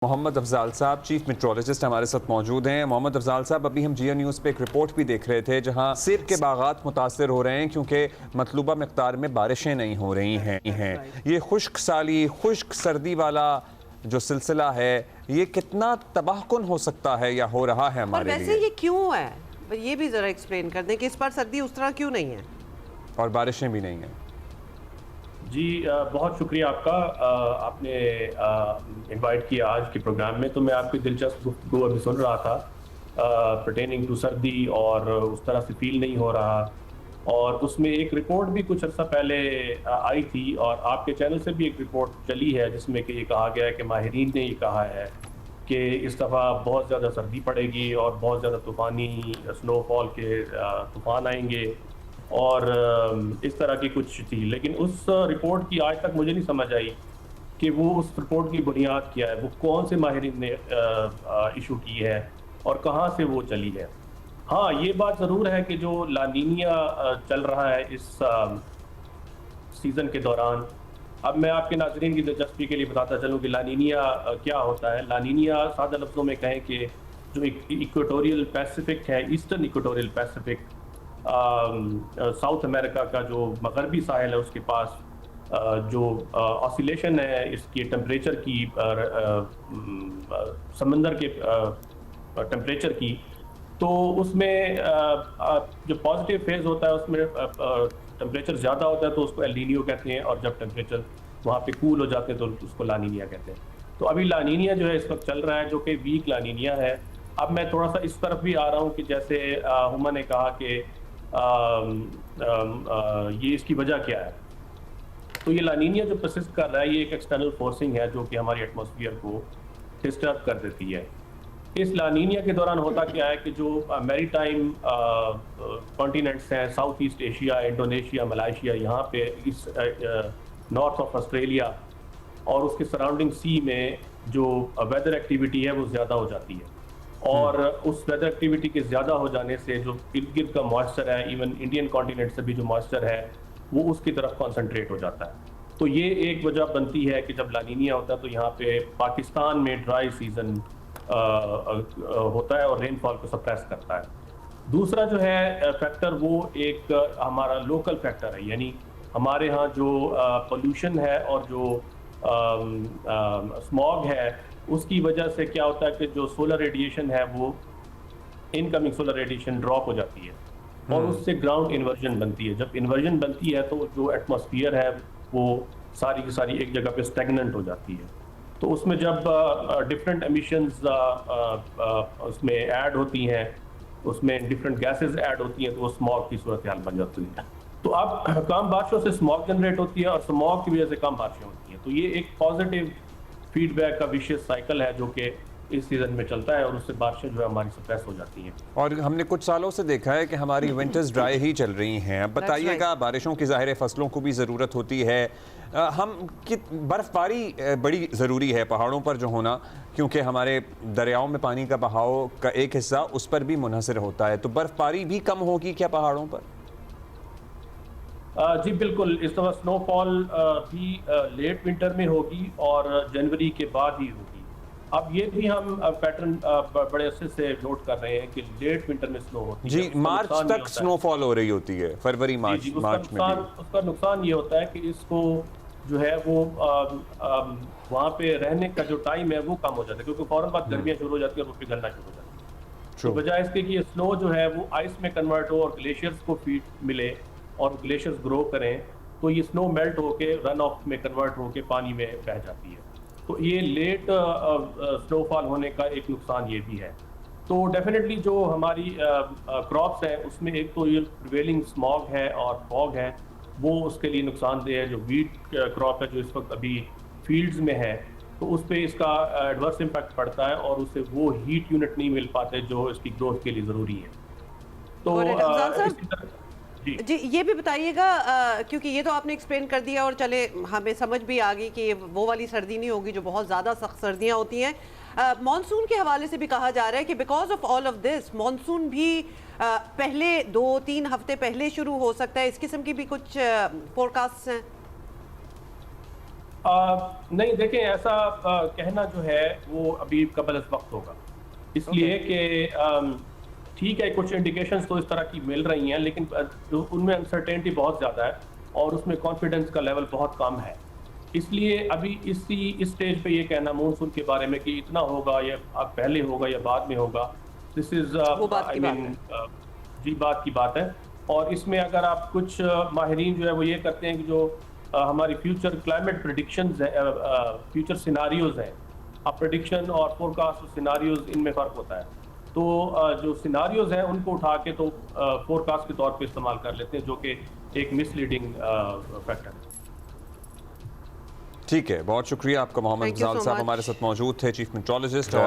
मोहम्मद अफजाल साहब chief metrologist हमारे साथ मौजूद हैं। मोहम्मद अफजाल साहब, अभी हम जियो न्यूज़ पे एक रिपोर्ट भी देख रहे थे जहां सेब के बागात मुतासर हो रहे हैं क्योंकि मतलूबा मकदार में बारिशें नहीं हो रही हैं। ये खुश्क साली, खुश्क सर्दी वाला जो सिलसिला है, ये कितना तबाहकुन हो सकता है या हो रहा है हमारे लिए? वैसे ये क्यों है, ये भी जरा एक्सप्लेन कर दें कि इस बार सर्दी उस तरह क्यों नहीं है और बारिशें भी नहीं हैं। जी बहुत शुक्रिया आपका। आपने इनवाइट किया आज के प्रोग्राम में, तो मैं आपकी दिलचस्प गुफ्तगू अभी सुन रहा था पर्टेनिंग टू सर्दी, और उस तरह से फील नहीं हो रहा। और उसमें एक रिपोर्ट भी कुछ अर्सा पहले आई थी, और आपके चैनल से भी एक रिपोर्ट चली है जिसमें कि ये कहा गया है कि माहिरीन ने ये कहा है कि इस दफ़ा बहुत ज़्यादा सर्दी पड़ेगी और बहुत ज़्यादा तूफ़ानी स्नोफॉल के तूफ़ान आएंगे और इस तरह की कुछ थी। लेकिन उस रिपोर्ट की आज तक मुझे नहीं समझ आई कि वो उस रिपोर्ट की बुनियाद क्या है, वो कौन से माहिरीन ने इशू की है और कहाँ से वो चली है। हाँ, ये बात ज़रूर है कि जो लानीनिया चल रहा है इस सीज़न के दौरान। अब मैं आपके नाज़रीन की दिलचस्पी के लिए बताता चलूँ कि लानीनिया क्या होता है। लानीनिया सादा लफ्ज़ों में कहें कि जो इक्वेटोरियल पैसिफिक है, eastern equatorial Pacific, south America का जो मगरबी साहिल है उसके पास जो ऑसिलेशन है इसकी टेम्परेचर की, समंदर के टेम्परेचर की, तो उसमें जो पॉजिटिव फेज़ होता है उसमें टेम्परेचर ज़्यादा होता है तो उसको एल नीनियो कहते हैं, और जब टेम्परेचर वहाँ पे कूल हो जाते हैं तो उसको लानीनिया कहते हैं। तो अभी लानीनिया जो है इस वक्त चल रहा है, जो कि वीक लानीनिया है। अब मैं थोड़ा सा इस तरफ भी आ रहा हूँ कि जैसे हुमा ने कहा कि ये इसकी वजह क्या है। तो ये लानीनिया जो परसिस्ट कर रहा है, ये एक एक्सटर्नल फोर्सिंग है जो कि हमारी एटमॉस्फेयर को डिस्टर्ब कर देती है। इस लानीनिया के दौरान होता क्या है कि जो मैरीटाइम कॉन्टिनेंट्स हैं, south east Asia, Indonesia, Malaysia, यहाँ पे इस नॉर्थ ऑफ ऑस्ट्रेलिया और उसके सराउंडिंग सी में जो वेदर एक्टिविटी है वो ज़्यादा हो जाती है, और उस वेदर एक्टिविटी के ज़्यादा हो जाने से जो इर्द गिर्द का मॉइस्चर है, इवन इंडियन कॉन्टिनेंट से भी जो मॉइस्चर है वो उसकी तरफ कॉन्सेंट्रेट हो जाता है। तो ये एक वजह बनती है कि जब लानीनिया होता है तो यहाँ पे पाकिस्तान में ड्राई सीजन होता है और रेनफॉल को सप्रेस करता है। दूसरा जो है फैक्टर, वो एक हमारा लोकल फैक्टर है, यानी हमारे यहाँ जो पोल्यूशन है और जो स्मॉग है उसकी वजह से क्या होता है कि जो सोलर रेडिएशन है वो इनकमिंग सोलर रेडिएशन ड्रॉप हो जाती है और उससे ग्राउंड इन्वर्जन बनती है। जब इन्वर्जन बनती है तो जो एटमॉस्फेयर है वो सारी की सारी एक जगह पे स्टैग्नेंट हो जाती है। तो उसमें जब डिफरेंट एमिशंस उसमें ऐड होती हैं, उसमें डिफरेंट गैसेस ऐड होती हैं, तो वो स्मॉग की सूरत हाल बन जाती है। तो अब कम बारिशों से स्मॉग जनरेट होती है और स्मॉग की वजह से कम बारिशें होती हैं। तो ये एक पॉजिटिव फीडबैक का विशेष साइकिल है जो कि इस सीज़न में चलता है, और उससे बारिशें जो है हमारी सप्रेस हो जाती हैं। और हमने कुछ सालों से देखा है कि हमारी विंटर्स ड्राई ही चल रही हैं। अब बताइएगा, बारिशों की ज़ाहिर फसलों को भी ज़रूरत होती है। हम कि बर्फ़बारी बड़ी ज़रूरी है पहाड़ों पर जो होना, क्योंकि हमारे दरियाओं में पानी का बहाव का एक हिस्सा उस पर भी मुनहसर होता है। तो बर्फ़बारी भी कम होगी क्या पहाड़ों पर? जी बिल्कुल, इस दफ़ा स्नोफॉल भी लेट विंटर में होगी और जनवरी के बाद ही होगी। अब ये भी हम पैटर्न बड़े अच्छे से नोट कर रहे हैं कि लेट विंटर में स्नो होती है। जी, मार्च तक स्नोफॉल हो रही होती है, फरवरी मार्च में भी। उसका नुकसान ये होता है कि इसको जो है वो वहाँ पे रहने का जो टाइम है वो कम हो जाता है, क्योंकि फौरन बाद गर्मियाँ शुरू हो जाती है और वो पिघलना शुरू हो जाती है। तो बजाय इसके कि ये स्नो जो है वो आइस में कन्वर्ट हो और ग्लेशियर्स को फीड मिले और ग्लेशियर्स ग्रो करें, तो ये स्नो मेल्ट होके रन ऑफ में कन्वर्ट होके पानी में बह जाती है। तो ये लेट स्नोफॉल होने का एक नुकसान ये भी है। तो डेफिनेटली जो हमारी क्रॉप्स हैं उसमें एक तो ये प्रिवेलिंग स्मॉग है और फॉग है, वो उसके लिए नुकसानदेह है। जो वीट क्रॉप है जो इस वक्त अभी फील्ड्स में है, तो उस पर इसका एडवर्स इम्पैक्ट पड़ता है और उससे वो हीट यूनिट नहीं मिल पाते जो इसकी ग्रोथ के लिए ज़रूरी है। तो जी ये भी बताइएगा, क्योंकि ये तो आपने एक्सप्लेन कर दिया और चले हमें समझ भी आ गई कि ये वो वाली सर्दी नहीं होगी जो बहुत ज़्यादा सख्त सर्दियाँ होती हैं। मॉनसून के हवाले से भी कहा जा रहा है कि because of all of this monsoon भी पहले 2-3 हफ्ते पहले शुरू हो सकता है। इस किस्म की भी कुछ फोरकास्ट हैं? नहीं देखें, ऐसा कहना जो है वो अभी कबल अज़ वक्त होगा, इसलिए कि ठीक है कुछ इंडिकेशंस तो इस तरह की मिल रही हैं, लेकिन उनमें अनसर्टेनिटी बहुत ज़्यादा है और उसमें कॉन्फिडेंस का लेवल बहुत कम है। इसलिए अभी इस स्टेज पे ये कहना मानसून के बारे में कि इतना होगा या अब पहले होगा या बाद में होगा, दिस इज़ वो बात की बात है। जी बात की बात है। और इसमें अगर आप कुछ माहिरीन जो है वो ये करते हैं कि जो हमारी फ्यूचर क्लाइमेट प्रेडिक्शंस है, फ्यूचर सिनारियोज हैं, अब प्रेडिक्शन और फोरकास्ट सिनारियोज इनमें फ़र्क होता है। तो जो सिनारियोज हैं उनको उठा के तो फोरकास्ट के तौर पे इस्तेमाल कर लेते हैं, जो कि एक मिसलीडिंग फैक्टर है। ठीक है, बहुत शुक्रिया आपका Mohammad Thank you so Afzal साहब much. हमारे साथ मौजूद थे, चीफ मेट्रोलॉजिस्ट। और